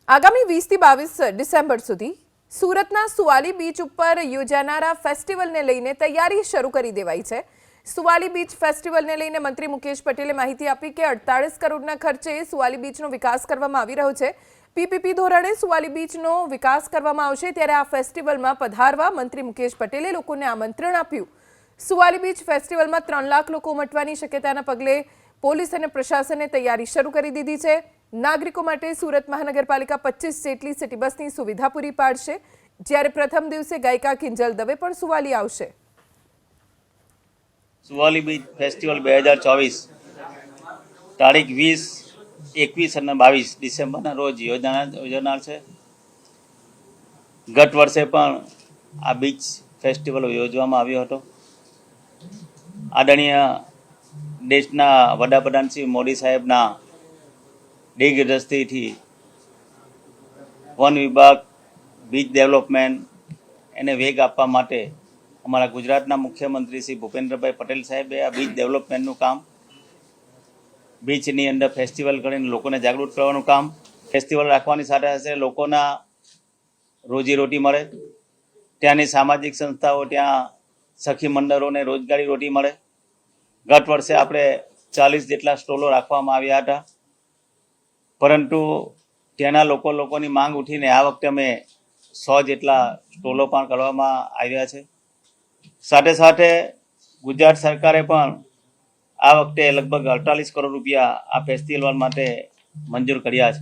આગામી 20 થી 22 ડિસેમ્બર સુધી સુરતના સુવાલી બીચ ઉપર યોજાનારા ફેસ્ટિવલને લઈને તૈયારી શરૂ કરી દેવાઈ છે। સુવાલી બીચ ફેસ્ટિવલને લઈને મંત્રી મુકેશ પટેલે માહિતી આપી કે 48 કરોડના ખર્ચે સુવાલી બીચનો વિકાસ કરવામાં આવી રહ્યો છે। પીપીપી ધોરણે સુવાલી બીચનો વિકાસ કરવામાં આવશે ત્યારે આ ફેસ્ટિવલમાં પધારવા મંત્રી મુકેશ પટેલે લોકોને આમંત્રણ આપ્યું। સુવાલી બીચ ફેસ્ટિવલમાં 3 લાખ લોકો ઉમટવાની શક્યતાના પગલે પોલીસ અને પ્રશાસને તૈયારી શરૂ કરી દીધી છે। નાગરિકો માટે સુરત મહાનગરપાલિકા 25 જેટલી સિટી બસની સુવિધા પૂરી પાડશે, જ્યારે પ્રથમ દિવસે ગાયિકા કિંજલ દવે પણ સુવાલી આવશે। સુવાલી બીચ ફેસ્ટિવલ 2024 તારીખ 20, 21 અને 22 ડિસેમ્બરના રોજ યોજાનાર છે। ગત વર્ષે પણ આ બીચ ફેસ્ટિવલ યોજવામાં આવ્યો હતો। આદરણીય દેશના વડાપ્રધાન શ્રી મોદી સાહેબના દિગ્દૃષ્ટિથી વન વિભાગ બીચ ડેવલપમેન્ટ એને વેગ આપવા માટે અમારા ગુજરાતના મુખ્યમંત્રી શ્રી ભૂપેન્દ્રભાઈ પટેલ સાહેબે આ બીચ ડેવલપમેન્ટનું કામ, બીચની અંદર ફેસ્ટિવલ કરીને લોકોને જાગૃત કરવાનું કામ, ફેસ્ટિવલ રાખવાની સાથે સાથે લોકોના રોજીરોટી મળે, ત્યાંની સામાજિક સંસ્થાઓ, ત્યાં સખી મંડળોને રોજગારી રોટી મળે। ગત વર્ષે આપણે 40 જેટલા સ્ટોલો રાખવામાં આવ્યા હતા, પરંતુ ત્યાંના લોકોની માંગ ઉઠીને આ વખતે અમે 100 જેટલા સ્ટોલો પણ કરવામાં આવ્યા છે। સાથે સાથે ગુજરાત સરકારે પણ આ વખતે લગભગ 48 કરોડ રૂપિયા આ ફેસ્ટિવલ માટે મંજૂર કર્યા છે।